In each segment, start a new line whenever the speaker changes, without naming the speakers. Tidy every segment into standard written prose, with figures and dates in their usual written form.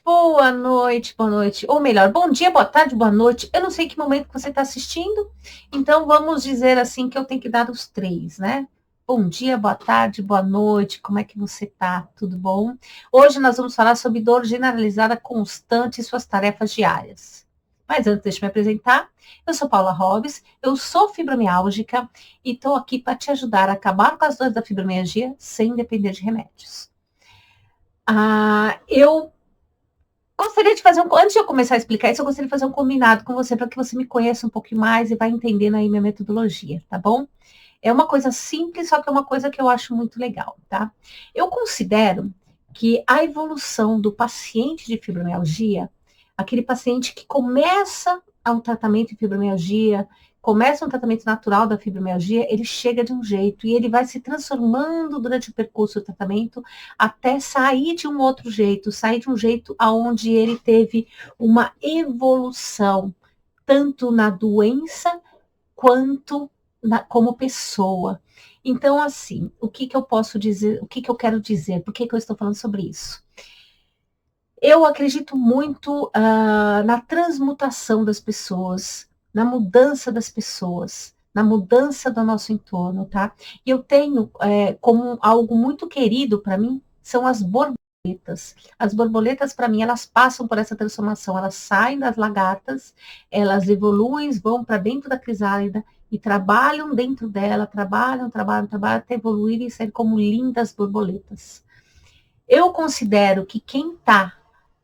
boa noite, ou melhor, bom dia, boa tarde, boa noite. Eu não sei que momento que você está assistindo, então vamos dizer assim que eu tenho que dar os três, né? Bom dia, boa tarde, boa noite, como é que você tá? Tudo bom? Hoje nós vamos falar sobre dor generalizada constante e suas tarefas diárias. Mas antes, deixa eu me apresentar. Eu sou Paula Hobbes, eu sou fibromialgica e estou aqui para te ajudar a acabar com as dores da fibromialgia sem depender de remédios. Eu gostaria de fazer antes de eu começar a explicar isso, eu gostaria de fazer um combinado com você para que você me conheça um pouquinho mais e vá entendendo aí minha metodologia, tá bom? É uma coisa simples, só que é uma coisa que eu acho muito legal, tá? Eu considero que a evolução do paciente de fibromialgia, aquele paciente que começa um tratamento de fibromialgia, começa um tratamento natural da fibromialgia, ele chega de um jeito e ele vai se transformando durante o percurso do tratamento até sair de um outro jeito, sair de um jeito aonde ele teve uma evolução, tanto na doença quanto como pessoa. Então, assim, o que eu posso dizer, o que eu quero dizer, por que eu estou falando sobre isso? Eu acredito muito na transmutação das pessoas, na mudança das pessoas, na mudança do nosso entorno, tá? E eu tenho como algo muito querido para mim, são as borboletas. As borboletas, para mim, elas passam por essa transformação, elas saem das lagartas, elas evoluem, vão para dentro da crisálida e trabalham dentro dela, trabalham, até evoluir e ser como lindas borboletas. Eu considero que quem está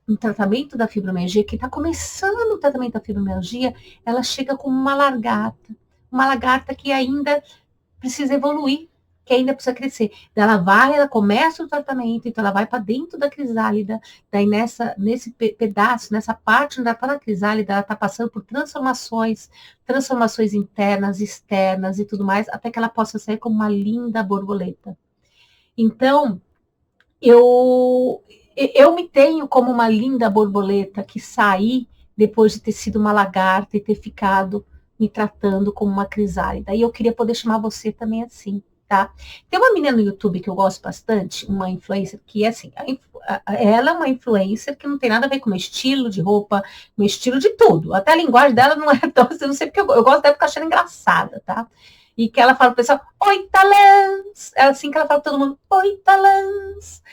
no tratamento da fibromialgia, quem está começando o tratamento da fibromialgia, ela chega como uma lagarta que ainda precisa evoluir, que ainda precisa crescer. Ela começa o tratamento, então ela vai para dentro da crisálida, daí nesse pedaço, nessa parte onde ela está na crisálida, ela está passando por transformações internas, externas e tudo mais, até que ela possa sair como uma linda borboleta. Então, eu me tenho como uma linda borboleta que saí depois de ter sido uma lagarta e ter ficado me tratando como uma crisálida. E eu queria poder chamar você também assim, tá? Tem uma menina no YouTube que eu gosto bastante, uma influencer, que é assim, ela é uma influencer que não tem nada a ver com o meu estilo de roupa, meu estilo de tudo. Até a linguagem dela não é tão, eu não sei porque eu gosto dela porque eu acho ela engraçada, tá? E que ela fala pro pessoal, oi, talãs! É assim que ela fala para todo mundo, oi, talãs!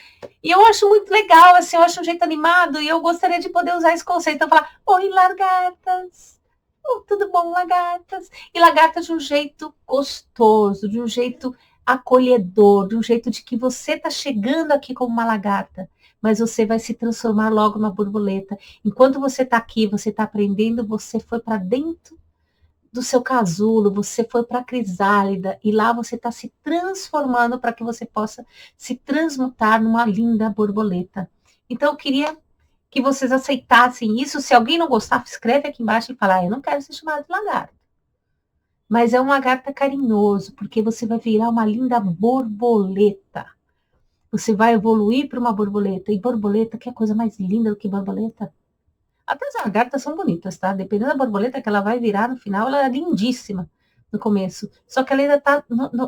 E eu acho muito legal, assim, eu acho um jeito animado e eu gostaria de poder usar esse conceito. Então, falar, oi, lagartas! Oh, tudo bom, lagartas? E lagartas de um jeito gostoso, de um jeito acolhedor, de um jeito de que você está chegando aqui como uma lagarta, mas você vai se transformar logo numa borboleta. Enquanto você está aqui, você está aprendendo, você foi para dentro do seu casulo, você foi para a crisálida e lá você está se transformando para que você possa se transmutar numa linda borboleta. Então eu queria que vocês aceitassem isso. Se alguém não gostar, escreve aqui embaixo e fala, eu não quero ser chamado de lagarto. Mas é um lagarto carinhoso, porque você vai virar uma linda borboleta. Você vai evoluir para uma borboleta. E borboleta, que é coisa mais linda do que borboleta? Até as lagartas são bonitas, tá? Dependendo da borboleta que ela vai virar no final, ela é lindíssima no começo. Só que ela ainda está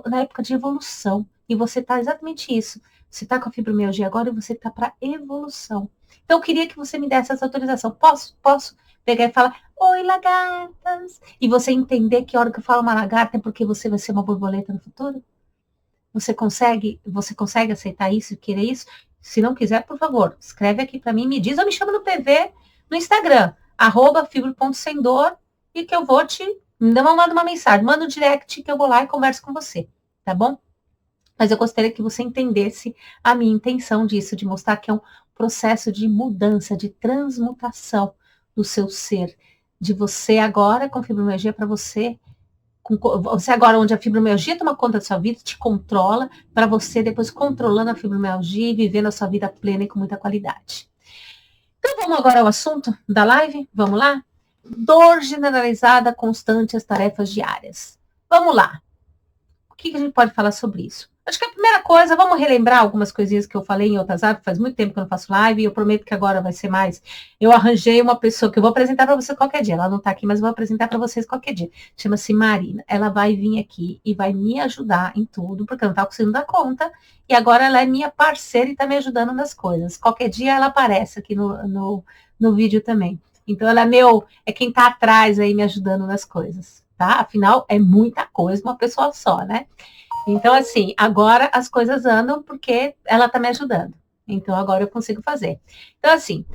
na época de evolução. E você está exatamente isso. Você está com a fibromialgia agora e você está para evolução. Então, eu queria que você me desse essa autorização. Posso pegar e falar, oi, lagartas. E você entender que a hora que eu falo uma lagarta é porque você vai ser uma borboleta no futuro? Você consegue aceitar isso e querer isso? Se não quiser, por favor, escreve aqui para mim, me diz ou me chama no PV no Instagram, @fibro.sendor, e que eu vou manda uma mensagem, manda um direct que eu vou lá e converso com você, tá bom? Mas eu gostaria que você entendesse a minha intenção disso, de mostrar que é um processo de mudança, de transmutação do seu ser, de você agora com fibromialgia para você agora, onde a fibromialgia toma conta da sua vida, te controla, para você depois controlando a fibromialgia e vivendo a sua vida plena e com muita qualidade. Então vamos agora ao assunto da live? Vamos lá? Dor generalizada constante às tarefas diárias. Vamos lá. que a gente pode falar sobre isso? Acho que a primeira coisa, vamos relembrar algumas coisinhas que eu falei em outras lives, faz muito tempo que eu não faço live, e eu prometo que agora vai ser mais. Eu arranjei uma pessoa que eu vou apresentar para você qualquer dia, ela não está aqui, mas eu vou apresentar para vocês qualquer dia. Chama-se Marina, ela vai vir aqui e vai me ajudar em tudo, porque eu não estava conseguindo dar conta, e agora ela é minha parceira e está me ajudando nas coisas. Qualquer dia ela aparece aqui no vídeo também. Então ela é quem está atrás aí me ajudando nas coisas, tá? Afinal, é muita coisa uma pessoa só, né? Então, assim, agora as coisas andam porque ela está me ajudando. Então, agora eu consigo fazer. Então, assim,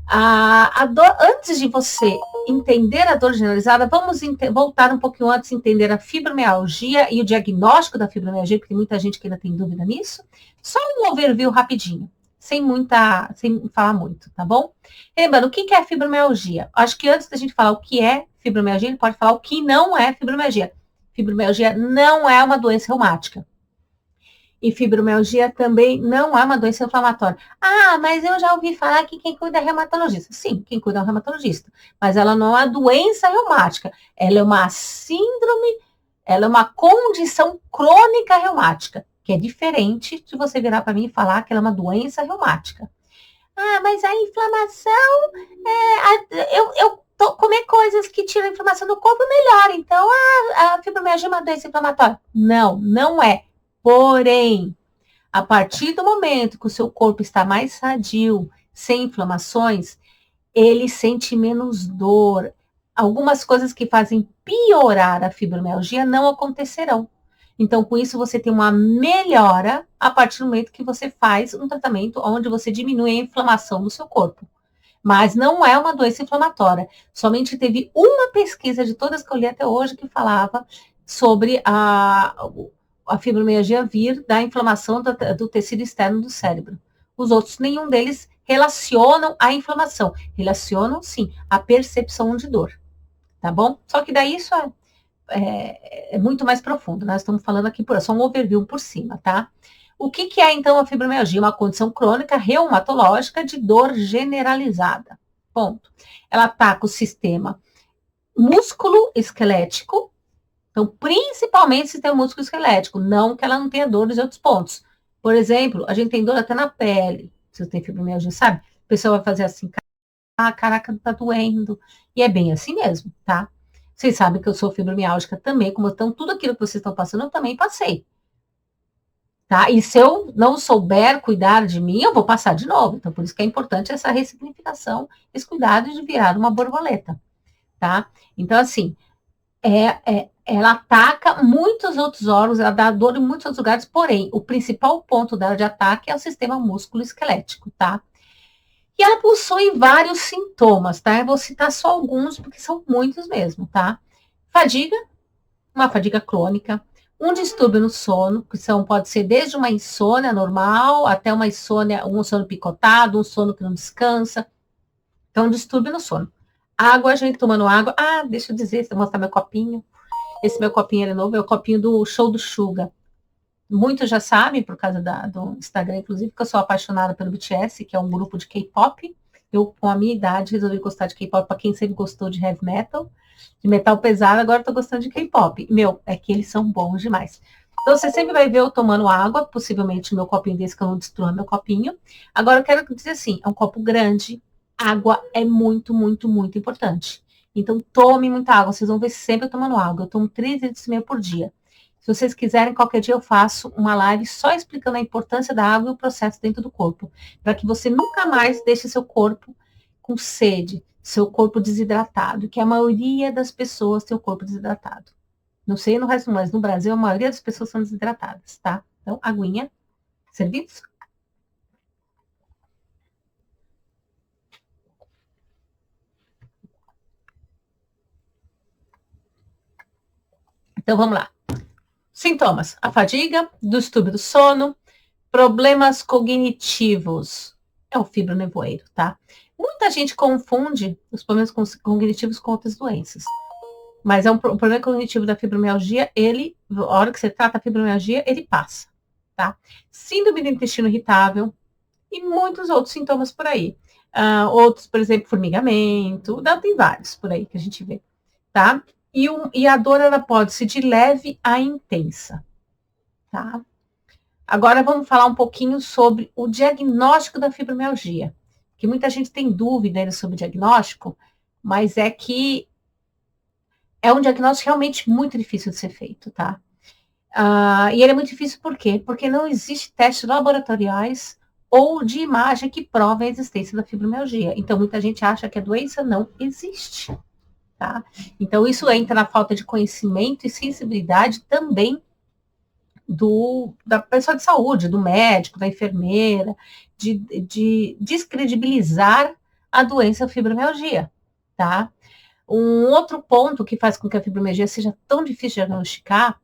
a dor, antes de você entender a dor generalizada, vamos voltar um pouquinho antes, entender a fibromialgia e o diagnóstico da fibromialgia, porque tem muita gente que ainda tem dúvida nisso. Só um overview rapidinho, sem falar muito, tá bom? Lembrando, o que é fibromialgia? Acho que antes da gente falar o que é fibromialgia, a gente pode falar o que não é fibromialgia. Fibromialgia não é uma doença reumática. E fibromialgia também não é uma doença inflamatória. Ah, mas eu já ouvi falar que quem cuida é reumatologista. Sim, quem cuida é o reumatologista. Mas ela não é uma doença reumática. Ela é uma síndrome, ela é uma condição crônica reumática, que é diferente de você virar para mim e falar que ela é uma doença reumática. Ah, mas a inflamação, comer coisas que tiram a inflamação do corpo melhor. Então, a fibromialgia é uma doença inflamatória. Não, não é. Porém, a partir do momento que o seu corpo está mais sadio, sem inflamações, ele sente menos dor. Algumas coisas que fazem piorar a fibromialgia não acontecerão. Então, com isso, você tem uma melhora a partir do momento que você faz um tratamento onde você diminui a inflamação do seu corpo. Mas não é uma doença inflamatória. Somente teve uma pesquisa de todas que eu li até hoje que sobre a fibromialgia vir da inflamação do tecido externo do cérebro. Os outros, nenhum deles relacionam a inflamação. Relacionam, sim, a percepção de dor. Tá bom? Só que daí isso é muito mais profundo. Nós estamos falando aqui só um overview por cima, tá? O que é, então, a fibromialgia? Uma condição crônica reumatológica de dor generalizada. Ponto. Ela ataca o sistema músculo-esquelético, então, principalmente o sistema músculo-esquelético, não que ela não tenha dores em outros pontos. Por exemplo, a gente tem dor até na pele, se você tem fibromialgia, sabe? A pessoa vai fazer assim, caraca, tá doendo. E é bem assim mesmo, tá? Vocês sabem que eu sou fibromialgica também, como então tudo aquilo que vocês estão passando, eu também passei. Tá? E se eu não souber cuidar de mim, eu vou passar de novo. Então, por isso que é importante essa ressignificação, esse cuidado de virar uma borboleta, tá? Então, assim, ela ataca muitos outros órgãos, ela dá dor em muitos outros lugares, porém, o principal ponto dela de ataque é o sistema músculo-esquelético, tá? E ela possui vários sintomas, tá? Eu vou citar só alguns, porque são muitos mesmo, tá? Fadiga, uma fadiga crônica, um distúrbio no sono, que pode ser desde uma insônia normal até uma insônia, um sono picotado, um sono que não descansa. Então, um distúrbio no sono. Água, a gente tomando água. Ah, deixa eu dizer, vou mostrar meu copinho. Esse meu copinho é novo, é o copinho do Show do Suga. Muitos já sabem, por causa do Instagram, inclusive, que eu sou apaixonada pelo BTS, que é um grupo de K-pop. Eu, com a minha idade, resolvi gostar de K-pop, para quem sempre gostou de heavy metal, de metal pesado, agora tô gostando de K-pop. Meu, é que eles são bons demais. Então, você sempre vai ver eu tomando água, possivelmente meu copinho desse, que eu não destrua meu copinho. Agora, eu quero dizer assim, é um copo grande, água é muito, muito, muito importante. Então, tome muita água, vocês vão ver sempre eu tomando água. Eu tomo 3,5 litros por dia. Se vocês quiserem, qualquer dia eu faço uma live só explicando a importância da água e o processo dentro do corpo, para que você nunca mais deixe seu corpo com sede, seu corpo desidratado, que a maioria das pessoas tem o corpo desidratado. Não sei no resto do mundo, mas no Brasil a maioria das pessoas são desidratadas, tá? Então, aguinha, serviço. Então, vamos lá. Sintomas: a fadiga, distúrbio do sono, problemas cognitivos. É o fibronevoeiro, tá? Muita gente confunde os problemas cognitivos com outras doenças. Mas o problema cognitivo da fibromialgia, a hora que você trata a fibromialgia, ele passa, tá? Síndrome do intestino irritável e muitos outros sintomas por aí. Outros, por exemplo, formigamento, tem vários por aí que a gente vê, tá? E a dor, ela pode ser de leve a intensa. tá? Agora vamos falar um pouquinho sobre o diagnóstico da fibromialgia, que muita gente tem dúvida sobre o diagnóstico, mas é que é um diagnóstico realmente muito difícil de ser feito, tá? E ele é muito difícil por quê? Porque não existe testes laboratoriais ou de imagem que provem a existência da fibromialgia. Então, muita gente acha que a doença não existe, tá? Então, isso entra na falta de conhecimento e sensibilidade também da pessoa de saúde, do médico, da enfermeira, de descredibilizar a doença fibromialgia, tá? Um outro ponto que faz com que a fibromialgia seja tão difícil de diagnosticar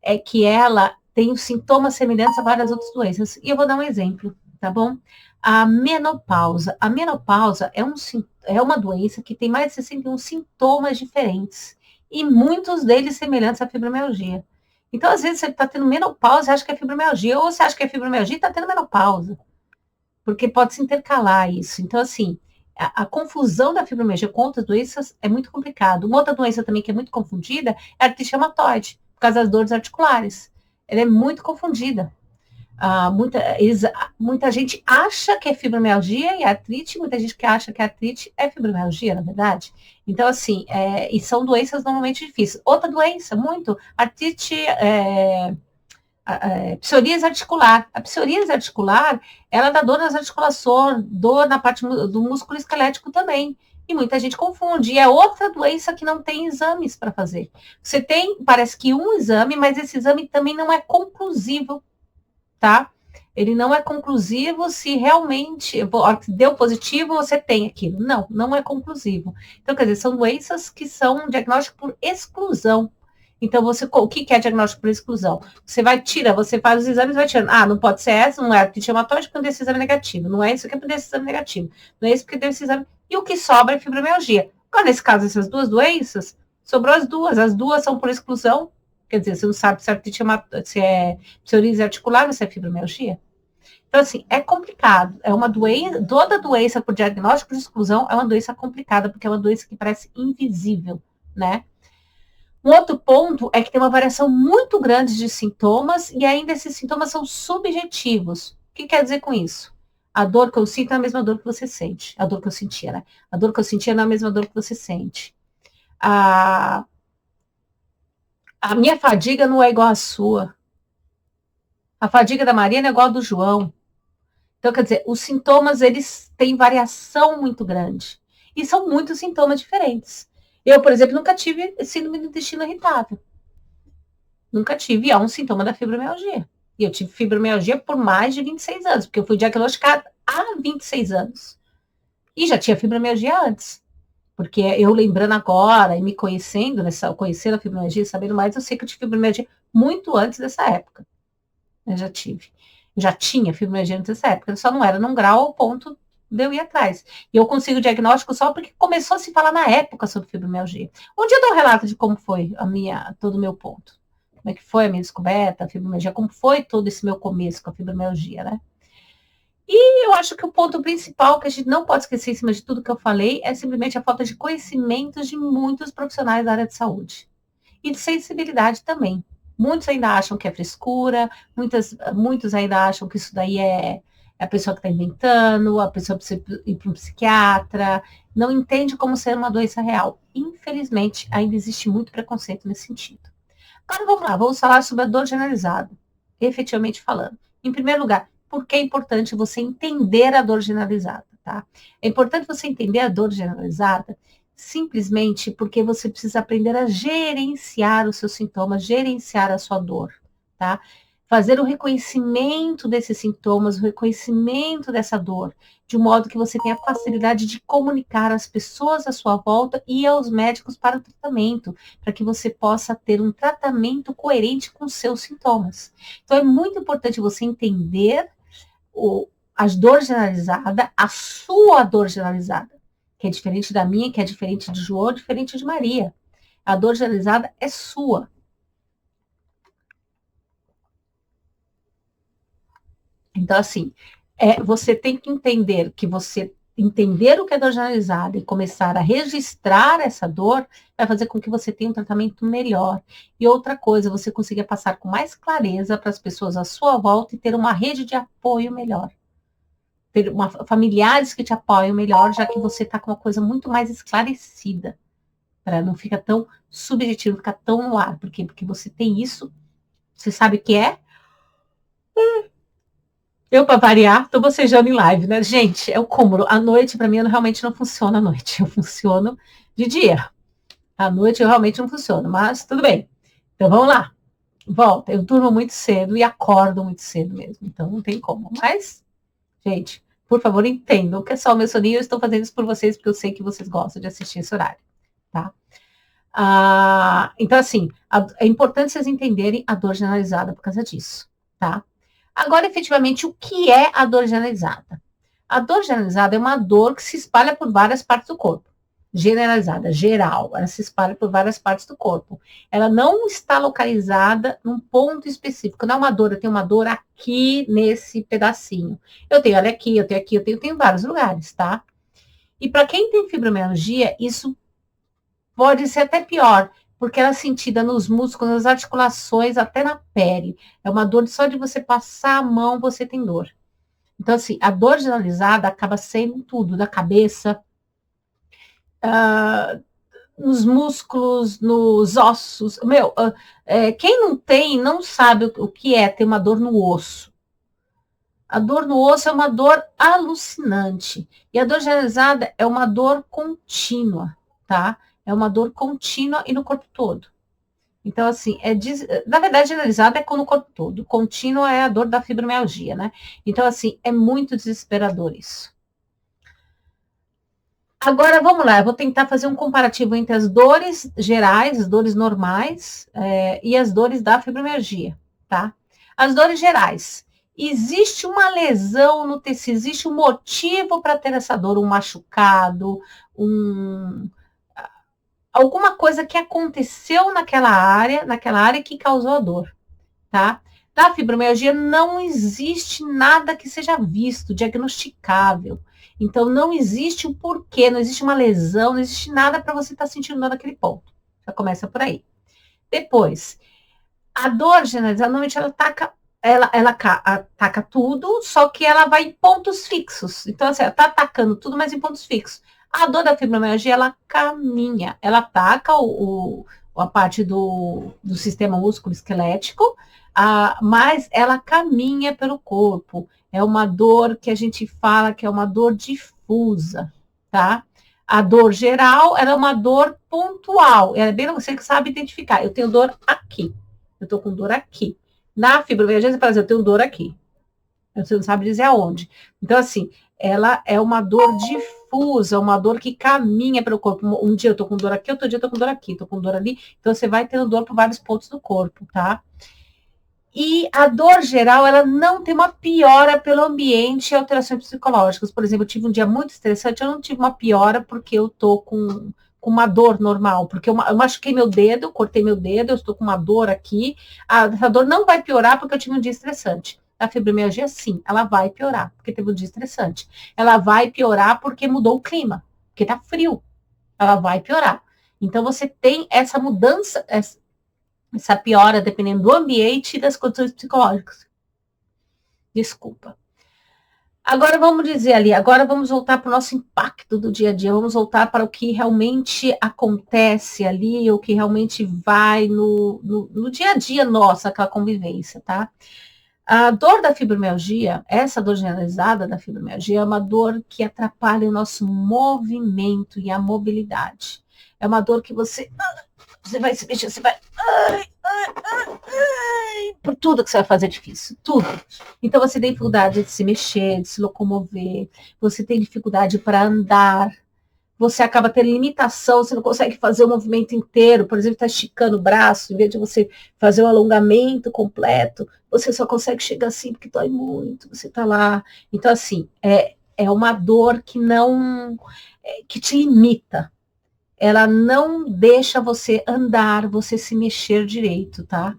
é que ela tem os sintomas semelhantes a várias outras doenças. E eu vou dar um exemplo, tá bom? A menopausa. A menopausa é uma doença que tem mais de 61 sintomas diferentes. E muitos deles semelhantes à fibromialgia. Então, às vezes, você está tendo menopausa e acha que é fibromialgia, ou você acha que é fibromialgia e está tendo menopausa. Porque pode se intercalar isso. Então, assim, a confusão da fibromialgia com outras doenças é muito complicado. Uma outra doença também que é muito confundida é a artrite reumatoide, por causa das dores articulares. Ela é muito confundida. Muita gente acha que é fibromialgia e artrite, muita gente que acha que artrite é fibromialgia, na verdade. Então, assim, e são doenças normalmente difíceis. Outra doença, muito, artrite psoríase articular. A psoríase articular, ela dá dor nas articulações, dor na parte do músculo esquelético também. E muita gente confunde. E é outra doença que não tem exames para fazer. Você tem, parece que um exame, mas esse exame também não é conclusivo, tá? Ele não é conclusivo se realmente deu positivo, você tem aquilo. Não, não é conclusivo. Então, quer dizer, são doenças que são diagnóstico por exclusão. Então, o que é diagnóstico por exclusão? Você faz os exames e vai tirando. Não pode ser essa, não é artrite reumatoide porque desse exame negativo. Não é isso que é desse exame negativo. Não é isso porque desse exame. E o que sobra é fibromialgia. Agora, nesse caso, essas duas doenças, sobrou as duas. As duas são por exclusão. Quer dizer, você não sabe se se é psoríase articular ou se é fibromialgia. Então, assim, é complicado. É uma doença, toda doença por diagnóstico de exclusão é uma doença complicada, porque é uma doença que parece invisível, né? Um outro ponto é que tem uma variação muito grande de sintomas e ainda esses sintomas são subjetivos. O que quer dizer com isso? A dor que eu sinto é a mesma dor que você sente. A dor que eu sentia, né? A dor que eu sentia não é a mesma dor que você sente. A minha fadiga não é igual à sua. A fadiga da Maria não é igual à do João. Então, quer dizer, os sintomas, eles têm variação muito grande. E são muitos sintomas diferentes. Eu, por exemplo, nunca tive síndrome do intestino irritável. Nunca tive, é um sintoma da fibromialgia. E eu tive fibromialgia por mais de 26 anos, porque eu fui diagnosticada há 26 anos. E já tinha fibromialgia antes. Porque eu lembrando agora e me conhecendo, conhecendo a fibromialgia, sabendo mais, eu sei que eu tive fibromialgia muito antes dessa época. Eu já tive. Eu já tinha fibromialgia antes dessa época, só não era num grau ao ponto de eu ir atrás. E eu consigo o diagnóstico só porque começou a se falar na época sobre fibromialgia. Um dia eu dou um relato de como foi todo o meu ponto. Como é que foi a minha descoberta, a fibromialgia, como foi todo esse meu começo com a fibromialgia, né? E eu acho que o ponto principal que a gente não pode esquecer em cima de tudo que eu falei é simplesmente a falta de conhecimentos de muitos profissionais da área de saúde. E de sensibilidade também. Muitos ainda acham que é frescura, muitos ainda acham que isso daí é a pessoa que está inventando, a pessoa precisa ir para um psiquiatra, não entende como ser uma doença real. Infelizmente, ainda existe muito preconceito nesse sentido. Agora vamos lá, vamos falar sobre a dor generalizada, efetivamente falando. Em primeiro lugar, por que é importante você entender a dor generalizada, tá? É importante você entender a dor generalizada simplesmente porque você precisa aprender a gerenciar os seus sintomas, gerenciar a sua dor, tá? Fazer o reconhecimento desses sintomas, o reconhecimento dessa dor, de um modo que você tenha facilidade de comunicar às pessoas à sua volta e aos médicos para o tratamento, para que você possa ter um tratamento coerente com os seus sintomas. Então, é muito importante você entender as dores generalizadas, a sua dor generalizada, que é diferente da minha, que é diferente de João, diferente de Maria. A dor generalizada é sua. Então, assim, você tem que entender que você entender o que é dor generalizada e começar a registrar essa dor, vai fazer com que você tenha um tratamento melhor. E outra coisa, você consiga passar com mais clareza para as pessoas à sua volta e ter uma rede de apoio melhor. Ter familiares que te apoiam melhor, já que você está com uma coisa muito mais esclarecida, para não ficar tão subjetivo, não ficar tão no ar. Por quê? Porque você tem isso, você sabe o que é. Eu, para variar, tô bocejando em live, né? Gente, é o cúmulo. À noite, para mim, realmente não funciona à noite. Eu funciono de dia. À noite, eu realmente não funciono, mas tudo bem. Então, vamos lá. Volta. Eu durmo muito cedo e acordo muito cedo mesmo. Então, não tem como. Mas, gente, por favor, entendam que é só o meu soninho. Eu estou fazendo isso por vocês, porque eu sei que vocês gostam de assistir esse horário, tá? Então, assim, é importante vocês entenderem a dor generalizada por causa disso, tá? Agora, efetivamente, o que é a dor generalizada? A dor generalizada é uma dor que se espalha por várias partes do corpo. Generalizada, geral, ela se espalha por várias partes do corpo. Ela não está localizada num ponto específico. Não é uma dor, eu tenho uma dor aqui nesse pedacinho. Eu tenho ela aqui, eu tenho aqui, eu tenho em vários lugares, tá? E para quem tem fibromialgia, isso pode ser até pior, porque ela é sentida nos músculos, nas articulações, até na pele. É uma dor só de você passar a mão, você tem dor. Então, assim, a dor generalizada acaba sendo tudo, da cabeça, nos músculos, nos ossos. Quem não tem, não sabe o que é ter uma dor no osso. A dor no osso é uma dor alucinante. E a dor generalizada é uma dor contínua, tá? É uma dor contínua e no corpo todo. Então, assim, na verdade, generalizada é no corpo todo. Contínua é a dor da fibromialgia, né? Então, assim, é muito desesperador isso. Agora, vamos lá, eu vou tentar fazer um comparativo entre as dores gerais, as dores normais, e as dores da fibromialgia, tá? As dores gerais. Existe uma lesão no tecido, existe um motivo para ter essa dor, um machucado, alguma coisa que aconteceu naquela área que causou a dor, tá? Da fibromialgia não existe nada que seja visto, diagnosticável. Então, não existe o porquê, não existe uma lesão, não existe nada para você estar sentindo dor naquele ponto. Já começa por aí. Depois, a dor generalizada, normalmente ela ataca tudo, só que ela vai em pontos fixos. Então, assim, ela está atacando tudo, mas em pontos fixos. A dor da fibromialgia, ela caminha, ela ataca a parte do sistema músculo-esquelético, mas ela caminha pelo corpo. É uma dor que a gente fala que é uma dor difusa, tá? A dor geral, ela é uma dor pontual. É bem você que sabe identificar. Eu tenho dor aqui. Eu tô com dor aqui. Na fibromialgia, você fala assim, eu tenho dor aqui. Você não sabe dizer aonde. Então, assim, ela é uma dor difusa, uma dor que caminha pelo corpo. Um dia eu tô com dor aqui, outro dia eu tô com dor aqui, tô com dor ali. Então, você vai tendo dor por vários pontos do corpo, tá? E a dor geral, ela não tem uma piora pelo ambiente e alterações psicológicas. Por exemplo, eu tive um dia muito estressante, eu não tive uma piora porque eu tô com uma dor normal, porque eu machuquei meu dedo, cortei meu dedo, eu estou com uma dor aqui. Essa dor não vai piorar porque eu tive um dia estressante. A fibromialgia, sim, ela vai piorar, porque teve um dia estressante. Ela vai piorar porque mudou o clima, porque tá frio. Ela vai piorar. Então, você tem essa mudança, essa piora dependendo do ambiente e das condições psicológicas. Desculpa. Agora vamos dizer ali, agora vamos voltar para o nosso impacto do dia a dia, vamos voltar para o que realmente acontece ali, o que realmente vai no dia a dia nosso, aquela convivência, tá? A dor da fibromialgia, essa dor generalizada da fibromialgia, é uma dor que atrapalha o nosso movimento e a mobilidade. É uma dor que você vai se mexer, você vai. Por tudo que você vai fazer é difícil, tudo. Então você tem dificuldade de se mexer, de se locomover, você tem dificuldade para andar, você acaba tendo limitação, você não consegue fazer o movimento inteiro, por exemplo, está esticando o braço, em vez de você fazer um alongamento completo, você só consegue chegar assim porque dói muito, você está lá. Então, assim, é uma dor que não, que te limita. Ela não deixa você andar, você se mexer direito, tá?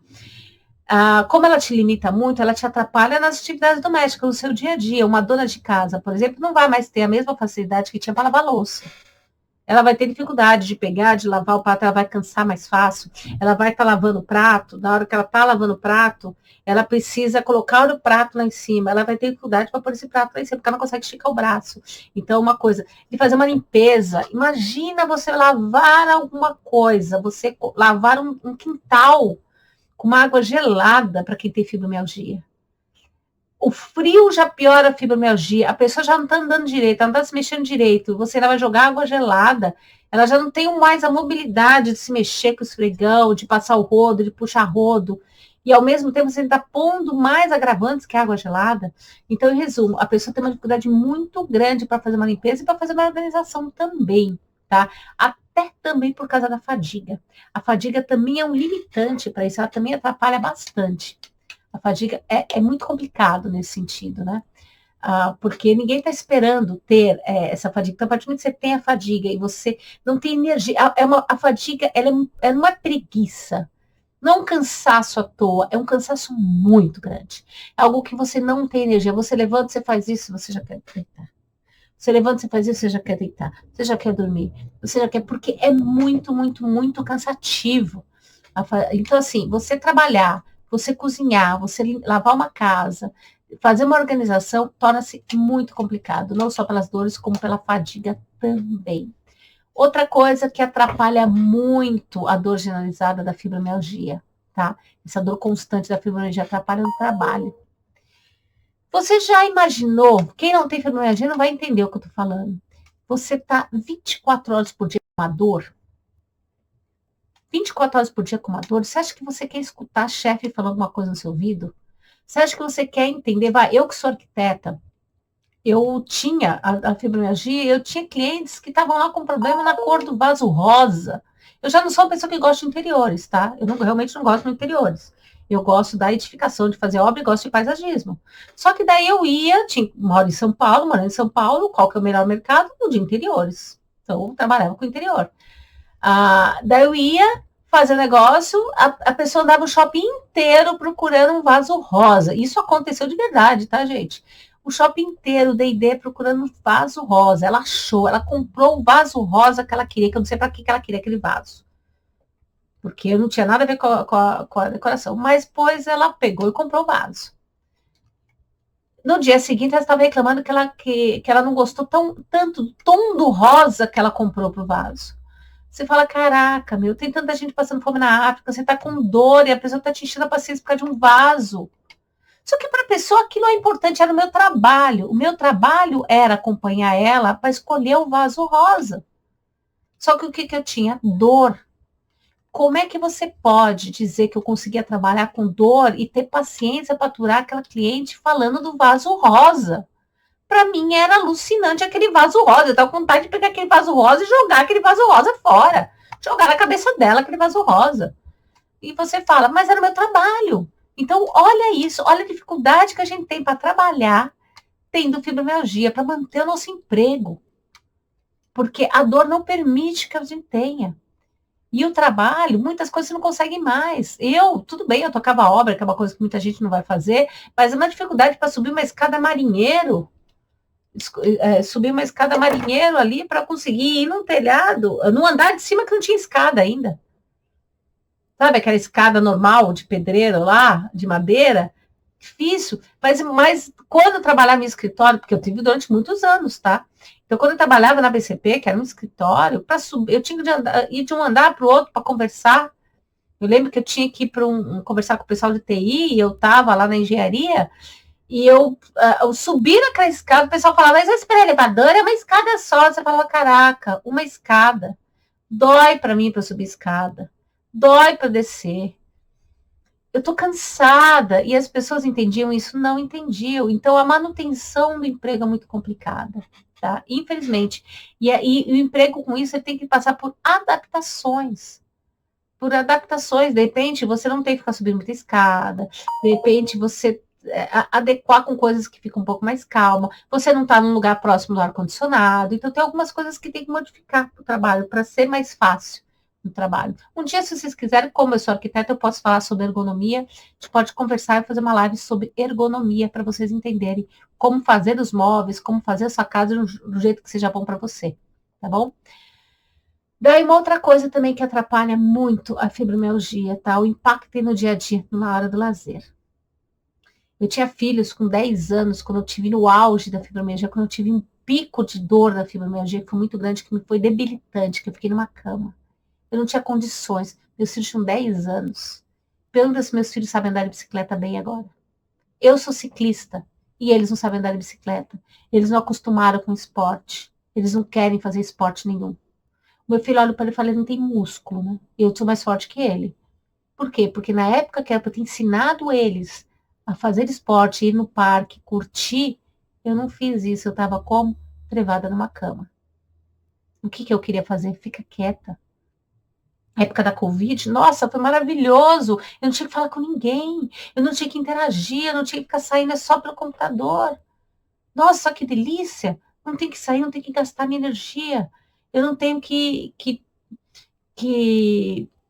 Como ela te limita muito, ela te atrapalha nas atividades domésticas, no seu dia a dia. Uma dona de casa, por exemplo, não vai mais ter a mesma facilidade que tinha para lavar louça. Ela vai ter dificuldade de pegar, de lavar o prato, ela vai cansar mais fácil. Ela vai estar lavando o prato, na hora que ela está lavando o prato, ela precisa colocar o prato lá em cima. Ela vai ter dificuldade para pôr esse prato lá em cima, porque ela não consegue esticar o braço. Então, uma coisa, de fazer uma limpeza. Imagina você lavar alguma coisa, você lavar um quintal com uma água gelada para quem tem fibromialgia. O frio já piora a fibromialgia, a pessoa já não está andando direito, ela não está se mexendo direito, você ainda vai jogar água gelada, ela já não tem mais a mobilidade de se mexer com o esfregão, de passar o rodo, de puxar rodo, e ao mesmo tempo você está pondo mais agravantes que a água gelada. Então, em resumo, a pessoa tem uma dificuldade muito grande para fazer uma limpeza e para fazer uma organização também, tá? Até também por causa da fadiga. A fadiga também é um limitante para isso, ela também atrapalha bastante. A fadiga é muito complicado nesse sentido, né? Porque ninguém está esperando ter essa fadiga. Então, a partir do momento que você tem a fadiga e você não tem energia, a fadiga ela não é preguiça, não é um cansaço à toa, é um cansaço muito grande. É algo que você não tem energia. Você levanta, você faz isso, você já quer deitar. Você levanta, você faz isso, você já quer deitar. Você já quer dormir. Você já quer, porque é muito, muito, muito cansativo. Então, assim, você trabalhar, você cozinhar, você lavar uma casa, fazer uma organização, torna-se muito complicado, não só pelas dores, como pela fadiga também. Outra coisa que atrapalha muito a dor generalizada da fibromialgia, tá? Essa dor constante da fibromialgia atrapalha no trabalho. Você já imaginou, quem não tem fibromialgia não vai entender o que eu tô falando. Você tá 24 horas por dia com uma dor, 24 horas por dia com uma dor, você acha que você quer escutar a chefe falando alguma coisa no seu ouvido? Você acha que você quer entender? Vai, eu que sou arquiteta, eu tinha a fibromialgia, eu tinha clientes que estavam lá com problema na cor do vaso rosa. Eu já não sou uma pessoa que gosta de interiores, tá? Eu realmente não gosto de interiores. Eu gosto da edificação, de fazer obra e gosto de paisagismo. Só que daí eu moro em São Paulo, morando em São Paulo, qual que é o melhor mercado? O de interiores. Então, eu trabalhava com interior. Daí eu ia fazer negócio, a pessoa andava o shopping inteiro procurando um vaso rosa. Isso aconteceu de verdade, tá, gente? O shopping inteiro, D&D, procurando um vaso rosa. Ela achou, ela comprou o vaso rosa que ela queria, que eu não sei para que ela queria aquele vaso. Porque não tinha nada a ver com a decoração. Mas, pois, ela pegou e comprou o vaso. No dia seguinte, ela estava reclamando que ela não gostou tanto do tom do rosa que ela comprou pro vaso. Você fala, caraca, meu, tem tanta gente passando fome na África, você tá com dor e a pessoa tá te enchendo a paciência por causa de um vaso. Só que para a pessoa aquilo é importante, era o meu trabalho. O meu trabalho era acompanhar ela para escolher o vaso rosa. Só que o que eu tinha? Dor. Como é que você pode dizer que eu conseguia trabalhar com dor e ter paciência para aturar aquela cliente falando do vaso rosa? Para mim era alucinante aquele vaso rosa. Eu tava com vontade de pegar aquele vaso rosa e jogar aquele vaso rosa fora. Jogar na cabeça dela aquele vaso rosa. E você fala, mas era o meu trabalho. Então, olha isso, olha a dificuldade que a gente tem para trabalhar tendo fibromialgia, para manter o nosso emprego. Porque a dor não permite que a gente tenha. E o trabalho, muitas coisas você não consegue mais. Tudo bem, eu tocava obra, que é uma coisa que muita gente não vai fazer, mas é uma dificuldade para subir uma escada marinheiro. Subir uma escada marinheiro ali para conseguir ir num telhado, num andar de cima que não tinha escada ainda. Sabe aquela escada normal de pedreiro lá, de madeira? Difícil. Mas quando eu trabalhava em escritório, porque eu tive durante muitos anos, tá? Então, quando eu trabalhava na BCP, que era um escritório, para subir, eu tinha de ir de um andar para o outro para conversar. Eu lembro que eu tinha que ir para conversar com o pessoal de TI, e eu estava lá na engenharia, e eu subi naquela escada, o pessoal falava, mas esse elevador é uma escada só. Você falava, caraca, uma escada. Dói para mim para subir escada. Dói para descer. Eu tô cansada. E as pessoas entendiam isso? Não entendiam. Então, a manutenção do emprego é muito complicada, tá? Infelizmente. E o emprego com isso, você tem que passar por adaptações. Por adaptações. De repente, você não tem que ficar subindo muita escada. De repente, você adequar com coisas que ficam um pouco mais calma. Você não está num lugar próximo do ar-condicionado. Então, tem algumas coisas que tem que modificar para o trabalho, para ser mais fácil, no trabalho. Um dia, se vocês quiserem, como eu sou arquiteta, eu posso falar sobre ergonomia. A gente pode conversar e fazer uma live sobre ergonomia para vocês entenderem como fazer os móveis, como fazer a sua casa do jeito que seja bom para você, tá bom? Daí uma outra coisa também que atrapalha muito a fibromialgia, tá? O impacto no dia a dia, na hora do lazer. Eu tinha filhos com 10 anos, quando eu tive no auge da fibromialgia, quando eu tive um pico de dor da fibromialgia, que foi muito grande, que me foi debilitante, que eu fiquei numa cama. Eu não tinha condições. Meus filhos tinham 10 anos. Pergunta se meus filhos sabem andar de bicicleta bem agora. Eu sou ciclista e eles não sabem andar de bicicleta. Eles não acostumaram com esporte. Eles não querem fazer esporte nenhum. Meu filho olha para ele e fala, ele não tem músculo, né? Eu sou mais forte que ele. Por quê? Porque na época que era para ter ensinado eles a fazer esporte, ir no parque, curtir, eu não fiz isso. Eu estava como? Trevada numa cama. O que eu queria fazer? Fica quieta. Época da Covid, nossa, foi maravilhoso. Eu não tinha que falar com ninguém. Eu não tinha que interagir, eu não tinha que ficar saindo só pelo computador. Nossa, que delícia. Não tem que sair, não tem que gastar minha energia. Eu não tenho que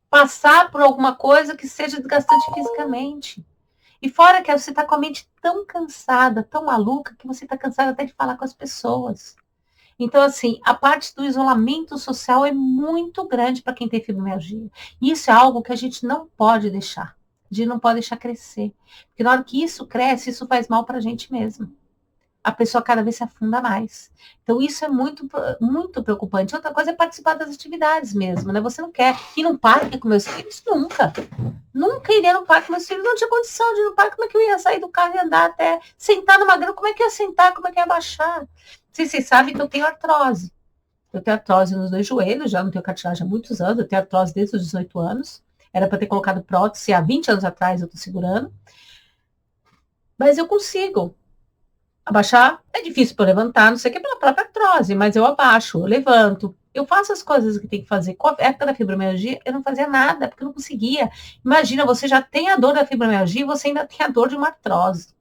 passar por alguma coisa que seja desgastante fisicamente. E fora que você está com a mente tão cansada, tão maluca, que você está cansada até de falar com as pessoas. Então, assim, a parte do isolamento social é muito grande para quem tem fibromialgia. E isso é algo que a gente não pode deixar. A gente não pode deixar crescer. Porque na hora que isso cresce, isso faz mal para a gente mesmo. A pessoa cada vez se afunda mais. Então, isso é muito, muito preocupante. Outra coisa é participar das atividades mesmo, né? Você não quer ir num parque com meus filhos? Nunca. Nunca iria no parque com meus filhos. Não tinha condição de ir no parque. Como é que eu ia sair do carro e andar até sentar numa grama? Como é que eu ia sentar? Como é que eu ia baixar? Não sei se vocês sabem que eu tenho artrose. Eu tenho artrose nos 2 joelhos, já não tenho cartilagem há muitos anos. Eu tenho artrose desde os 18 anos. Era para ter colocado prótese há 20 anos atrás, eu estou segurando. Mas eu consigo. Abaixar é difícil para levantar, não sei o que, pela própria artrose, mas eu abaixo, eu levanto. Eu faço as coisas que tem que fazer. Com a época da fibromialgia, eu não fazia nada, porque eu não conseguia. Imagina, você já tem a dor da fibromialgia e você ainda tem a dor de uma artrose.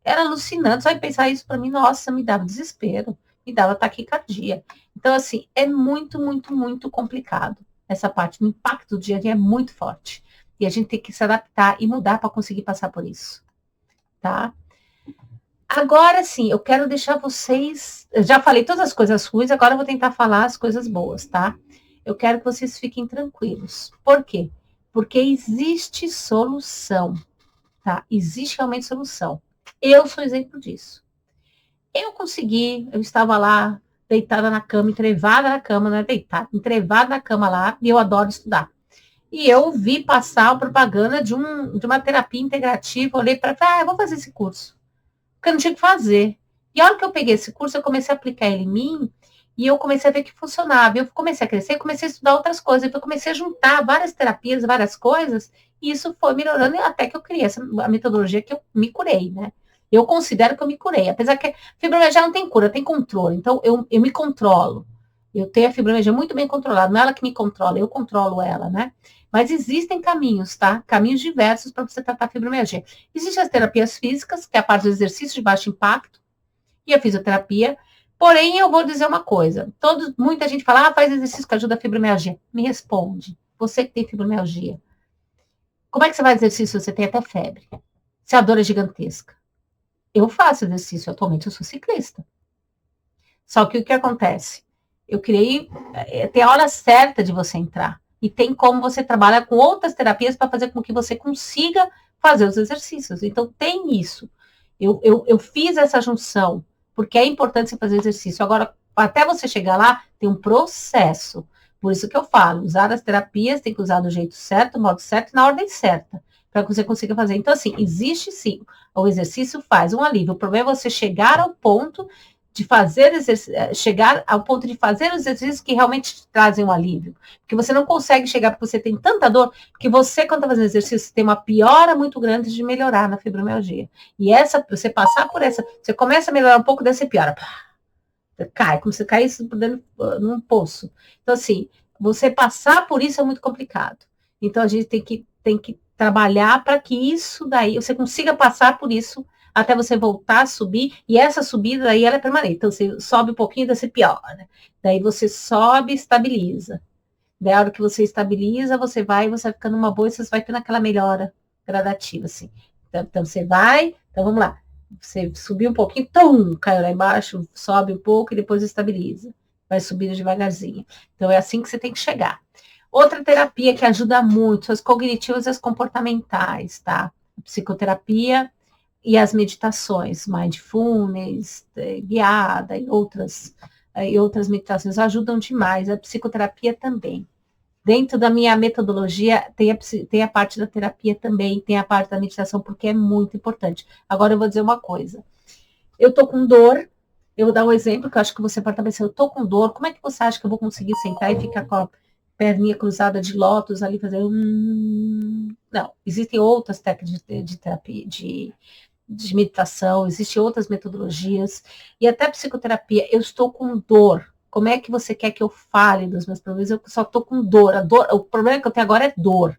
Era alucinante, só em pensar isso para mim, nossa, me dava desespero, me dava taquicardia. Então, assim, é muito, muito, muito complicado. Essa parte, o impacto do dia a dia é muito forte. E a gente tem que se adaptar e mudar para conseguir passar por isso, tá? Agora sim, eu quero deixar vocês. Eu já falei todas as coisas ruins, agora eu vou tentar falar as coisas boas, tá? Eu quero que vocês fiquem tranquilos. Por quê? Porque existe solução, tá? Existe realmente solução. Eu sou exemplo disso. Eu consegui, eu estava lá, deitada na cama, entrevada na cama, não é deitada, entrevada na cama lá, e eu adoro estudar. E eu vi passar a propaganda de uma terapia integrativa, olhei para eu vou fazer esse curso. Porque eu não tinha o que fazer. E a hora que eu peguei esse curso, eu comecei a aplicar ele em mim, e eu comecei a ver que funcionava. Eu comecei a crescer, comecei a estudar outras coisas. Então, eu comecei a juntar várias terapias, várias coisas, e isso foi melhorando até que eu criei a metodologia que eu me curei, né? Eu considero que eu me curei. Apesar que a fibromialgia não tem cura, tem controle. Então, eu me controlo. Eu tenho a fibromialgia muito bem controlada. Não é ela que me controla, eu controlo ela, né? Mas existem caminhos, tá? Caminhos diversos para você tratar a fibromialgia. Existem as terapias físicas, que é a parte do exercício de baixo impacto, e a fisioterapia. Porém, eu vou dizer uma coisa. Muita gente fala, faz exercício que ajuda a fibromialgia. Me responde. Você que tem fibromialgia. Como é que você faz exercício se você tem até febre? Se a dor é gigantesca? Eu faço exercício. Atualmente eu sou ciclista. Só que o que acontece? Eu criei... Tem a hora certa de você entrar. E tem como você trabalhar com outras terapias para fazer com que você consiga fazer os exercícios. Então, tem isso. Eu fiz essa junção, porque é importante você fazer exercício. Agora, até você chegar lá, tem um processo. Por isso que eu falo, usar as terapias, tem que usar do jeito certo, do modo certo, na ordem certa, para que você consiga fazer. Então, assim, existe sim, o exercício faz um alívio. O problema é você chegar ao ponto de fazer chegar ao ponto de fazer os exercícios que realmente te trazem um alívio. Porque você não consegue chegar porque você tem tanta dor, que você, quando está fazendo exercício, tem uma piora muito grande de melhorar na fibromialgia. E você passar por essa, você começa a melhorar um pouco, daí você piora. Cai, como se caísse num poço. Então, assim, você passar por isso é muito complicado. Então, a gente tem que trabalhar para que isso daí, você consiga passar por isso até você voltar a subir, e essa subida aí ela é permanente. Então, você sobe um pouquinho, daí você piora. Daí você sobe e estabiliza. Daí a hora que você estabiliza, você vai ficando uma boa e você vai tendo aquela melhora gradativa, assim. Então você vai, então vamos lá. Você subiu um pouquinho, tum, caiu lá embaixo, sobe um pouco e depois estabiliza. Vai subindo devagarzinho. Então é assim que você tem que chegar. Outra terapia que ajuda muito, as cognitivas e as comportamentais, tá? Psicoterapia e as meditações, mindfulness, guiada e outras meditações ajudam demais. A psicoterapia também. Dentro da minha metodologia, tem a parte da terapia também, tem a parte da meditação, porque é muito importante. Agora eu vou dizer uma coisa. Eu tô com dor, eu vou dar um exemplo, que eu acho que você pode estar pensando, eu tô com dor, como é que você acha que eu vou conseguir sentar e ficar com a perninha cruzada de lótus ali, fazer Não, existem outras técnicas de terapia, de meditação, existem outras metodologias, e até psicoterapia. Eu estou com dor. Como é que você quer que eu fale dos meus problemas? Eu só estou com dor. O problema que eu tenho agora é dor.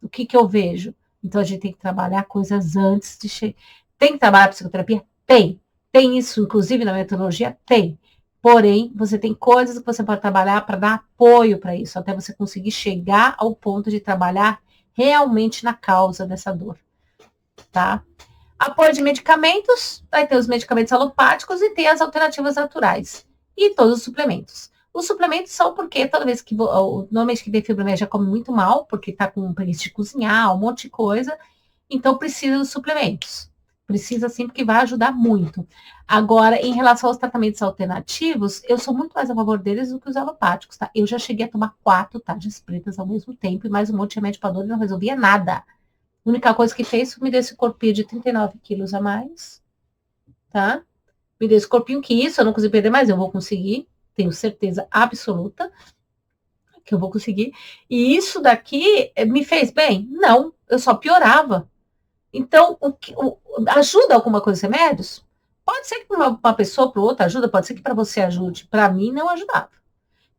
O que eu vejo? Então a gente tem que trabalhar coisas antes de chegar. Tem que trabalhar psicoterapia? Tem. Tem isso, inclusive, na metodologia? Tem. Porém, você tem coisas que você pode trabalhar para dar apoio para isso, até você conseguir chegar ao ponto de trabalhar realmente na causa dessa dor. Tá? Apoio de medicamentos, vai ter os medicamentos alopáticos e tem as alternativas naturais. E todos os suplementos. Os suplementos são porque toda vez que normalmente quem tem fibromialgia come muito mal, porque está com preguiça de cozinhar, um monte de coisa, então precisa dos suplementos. Precisa sim, porque vai ajudar muito. Agora, em relação aos tratamentos alternativos, eu sou muito mais a favor deles do que os alopáticos, tá? Eu já cheguei a tomar 4 tarjas pretas ao mesmo tempo e mais um monte de remédio para dor e não resolvia nada. A única coisa que fez foi me dar esse corpinho de 39 quilos a mais, tá? Me deu esse corpinho que isso eu não consegui perder mais, eu vou conseguir, tenho certeza absoluta que eu vou conseguir. E isso daqui me fez bem? Não, eu só piorava. Então, ajuda alguma coisa os remédios? Pode ser que para uma pessoa, para outra ajuda, pode ser que para você ajude. Para mim, não ajudava.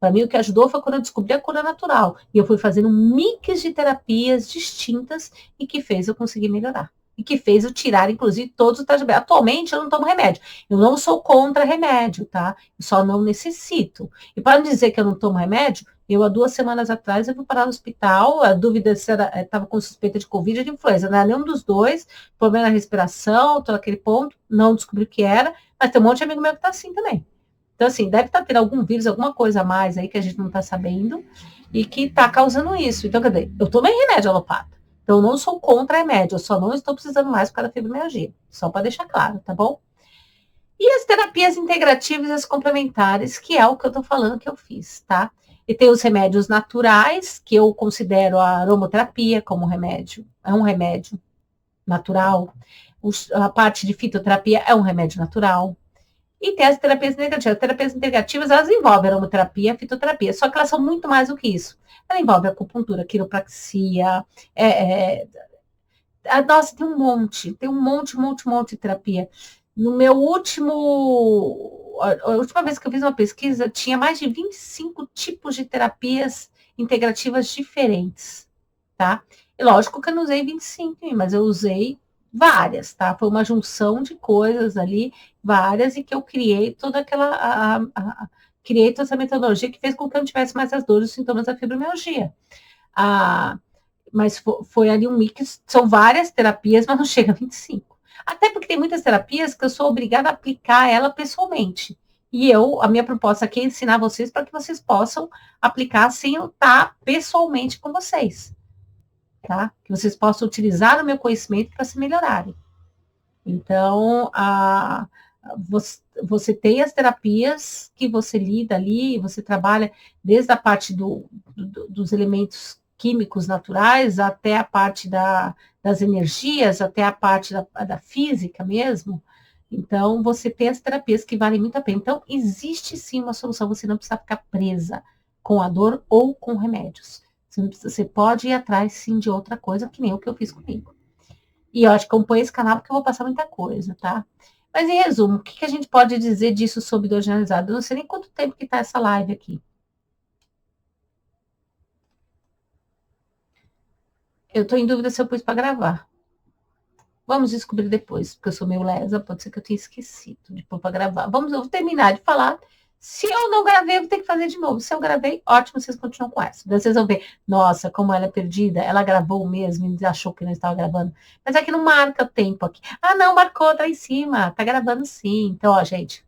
Para mim, o que ajudou foi quando eu descobri a cura natural. E eu fui fazendo um mix de terapias distintas e que fez eu conseguir melhorar. E que fez eu tirar, inclusive, todos os tratamentos. Atualmente, eu não tomo remédio. Eu não sou contra remédio, tá? Eu só não necessito. E para não dizer que eu não tomo remédio, eu, há 2 semanas atrás, eu fui parar no hospital. A dúvida se estava com suspeita de Covid ou de influenza. Não era nenhum dos dois. Problema na respiração, todo aquele ponto. Não descobri o que era. Mas tem um monte de amigo meu que tá assim também. Então, assim, deve estar tendo algum vírus, alguma coisa a mais aí que a gente não está sabendo e que está causando isso. Então, quer dizer, eu tomei remédio alopata. Então, eu não sou contra remédio, eu só não estou precisando mais por causa da fibromialgia. Só para deixar claro, tá bom? E as terapias integrativas e as complementares, que é o que eu estou falando que eu fiz, tá? E tem os remédios naturais, que eu considero a aromoterapia como remédio. É um remédio natural. A parte de fitoterapia é um remédio natural. E tem as terapias negativas. As terapias integrativas, elas envolvem aromaterapia, fitoterapia, só que elas são muito mais do que isso. Ela envolve acupuntura, quiropraxia, nossa, tem um monte de terapia. No meu a última vez que eu fiz uma pesquisa, tinha mais de 25 tipos de terapias integrativas diferentes, tá? E lógico que eu não usei 25, mas eu usei várias, tá? Foi uma junção de coisas ali, várias, e que eu criei toda criei toda essa metodologia que fez com que eu não tivesse mais as dores e os sintomas da fibromialgia. Ah, mas foi ali um mix, são várias terapias, mas não chega a 25. Até porque tem muitas terapias que eu sou obrigada a aplicar ela pessoalmente. E a minha proposta aqui é ensinar vocês para que vocês possam aplicar sem eu estar pessoalmente com vocês. Tá? Que vocês possam utilizar o meu conhecimento para se melhorarem. Então, você tem as terapias que você lida ali, você trabalha desde a parte dos elementos químicos naturais até a parte das energias, até a parte da física mesmo. Então, você tem as terapias que valem muito a pena. Então, existe sim uma solução, você não precisa ficar presa com a dor ou com remédios. Você pode ir atrás, sim, de outra coisa, que nem o que eu fiz comigo. E eu acho que acompanha esse canal porque eu vou passar muita coisa, tá? Mas, em resumo, o que a gente pode dizer disso sobre dor generalizada? Eu não sei nem quanto tempo que tá essa live aqui. Eu tô em dúvida se eu pus para gravar. Vamos descobrir depois, porque eu sou meio lesa, pode ser que eu tenha esquecido de pôr para gravar. Eu vou terminar de falar, Se eu não gravei, eu vou ter que fazer de novo. Se eu gravei, ótimo, vocês continuam com essa. Daí vocês vão ver, nossa, como ela é perdida, ela gravou mesmo e achou que não estava gravando. Mas é que não marca o tempo aqui. Ah, não, marcou, tá em cima, tá gravando sim. Então, ó, gente,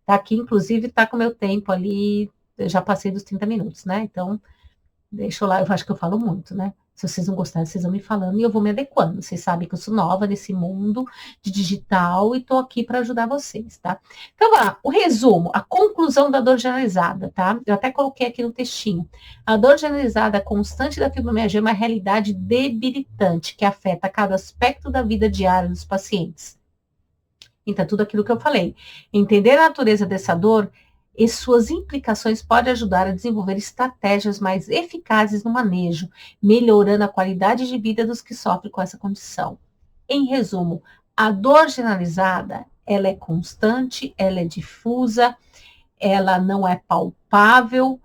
tá aqui, inclusive, tá com o meu tempo ali, eu já passei dos 30 minutos, né? Então, deixa eu lá, eu acho que eu falo muito, né? Se vocês não gostarem, vocês vão me falando e eu vou me adequando. Vocês sabem que eu sou nova nesse mundo de digital e tô aqui para ajudar vocês, tá? Então, vamos lá, o resumo, a conclusão da dor generalizada, tá? Eu até coloquei aqui no textinho. A dor generalizada constante da fibromialgia é uma realidade debilitante que afeta cada aspecto da vida diária dos pacientes. Então, tudo aquilo que eu falei. Entender a natureza dessa dor e suas implicações pode ajudar a desenvolver estratégias mais eficazes no manejo, melhorando a qualidade de vida dos que sofrem com essa condição. Em resumo, a dor generalizada, ela é constante, ela é difusa, ela não é palpável,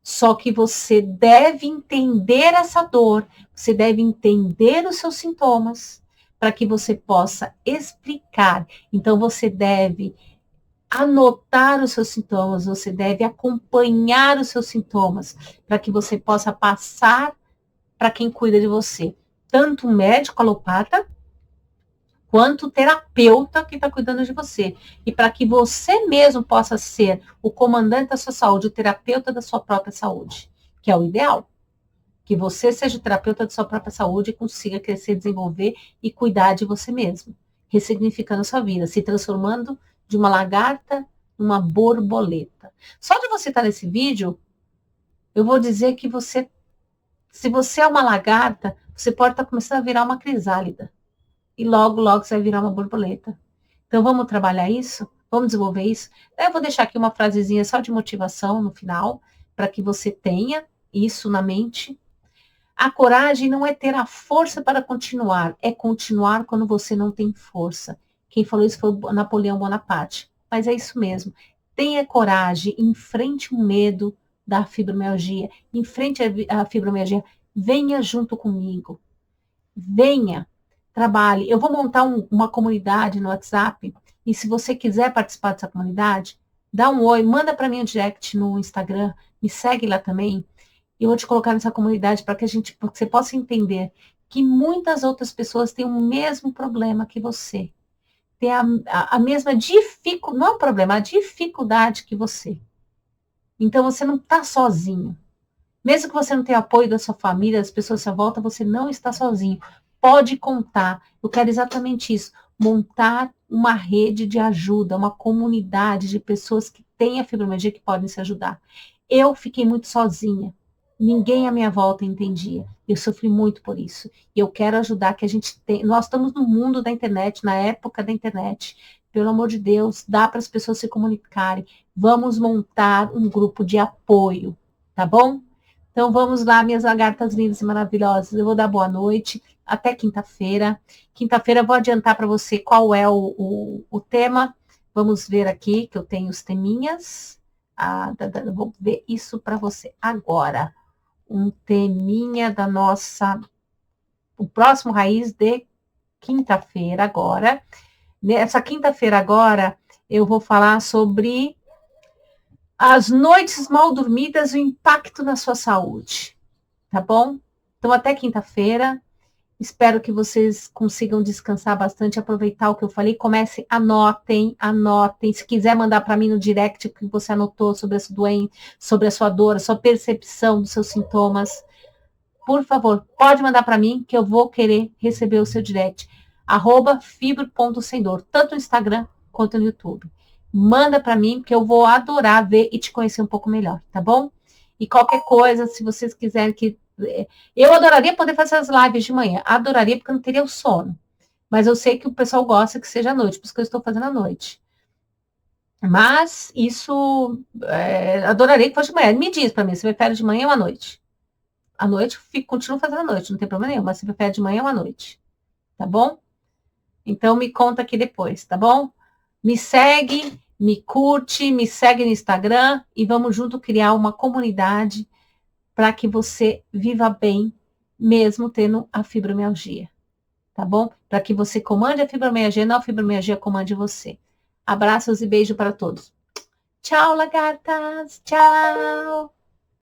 só que você deve entender essa dor, você deve entender os seus sintomas, para que você possa explicar. Então, você deve anotar os seus sintomas, você deve acompanhar os seus sintomas, para que você possa passar para quem cuida de você. Tanto o médico alopata, quanto o terapeuta que está cuidando de você. E para que você mesmo possa ser o comandante da sua saúde, o terapeuta da sua própria saúde, que é o ideal. Que você seja o terapeuta da sua própria saúde e consiga crescer, desenvolver e cuidar de você mesmo, ressignificando a sua vida, se transformando de uma lagarta numa borboleta. Só de você estar nesse vídeo, eu vou dizer que você, se você é uma lagarta, você pode estar começando a virar uma crisálida. E logo, logo você vai virar uma borboleta. Então vamos trabalhar isso? Vamos desenvolver isso? Eu vou deixar aqui uma frasezinha só de motivação no final, para que você tenha isso na mente. A coragem não é ter a força para continuar, é continuar quando você não tem força. Quem falou isso foi o Napoleão Bonaparte. Mas é isso mesmo. Tenha coragem, enfrente o medo da fibromialgia, enfrente a fibromialgia, venha junto comigo. Venha, trabalhe. Eu vou montar uma comunidade no WhatsApp, e se você quiser participar dessa comunidade, dá um oi, manda para mim um direct no Instagram, me segue lá também. E eu vou te colocar nessa comunidade para que você possa entender que muitas outras pessoas têm o mesmo problema que você. Tem a mesma dificuldade, não é um problema, a dificuldade que você. Então você não está sozinho. Mesmo que você não tenha apoio da sua família, das pessoas à sua volta, você não está sozinho. Pode contar. Eu quero exatamente isso. Montar uma rede de ajuda, uma comunidade de pessoas que têm a fibromialgia que podem se ajudar. Eu fiquei muito sozinha. Ninguém à minha volta entendia. Eu sofri muito por isso. E eu quero ajudar que a gente tem. Nós estamos no mundo da internet, na época da internet. Pelo amor de Deus, dá para as pessoas se comunicarem. Vamos montar um grupo de apoio, tá bom? Então vamos lá, minhas lagartas lindas e maravilhosas. Eu vou dar boa noite. Até quinta-feira. Quinta-feira eu vou adiantar para você qual é o tema. Vamos ver aqui, que eu tenho os teminhas. Vou ver isso para você agora. Um teminha da nossa. O próximo raiz de quinta-feira agora. Nessa quinta-feira agora, eu vou falar sobre as noites mal dormidas, o impacto na sua saúde, tá bom? Então, até quinta-feira. Espero que vocês consigam descansar bastante, aproveitar o que eu falei. Comecem, anotem. Se quiser mandar para mim no direct o que você anotou sobre essa doença, sobre a sua dor, a sua percepção dos seus sintomas, por favor, pode mandar para mim que eu vou querer receber o seu direct. @fibro.semdor, tanto no Instagram quanto no YouTube. Manda para mim que eu vou adorar ver e te conhecer um pouco melhor, tá bom? E qualquer coisa, se vocês quiserem que... Eu adoraria poder fazer as lives de manhã. Adoraria, porque eu não teria o sono. Mas eu sei que o pessoal gosta que seja à noite, por isso que eu estou fazendo à noite. Mas isso... adoraria que fosse de manhã. Me diz para mim, você prefere de manhã ou à noite? À noite, continuo fazendo à noite, não tem problema nenhum. Mas você prefere de manhã ou à noite? Tá bom? Então, me conta aqui depois, tá bom? Me segue, me curte, me segue no Instagram e vamos junto criar uma comunidade para que você viva bem, mesmo tendo a fibromialgia, tá bom? Para que você comande a fibromialgia, não a fibromialgia comande você. Abraços e beijo para todos. Tchau, lagartas. Tchau.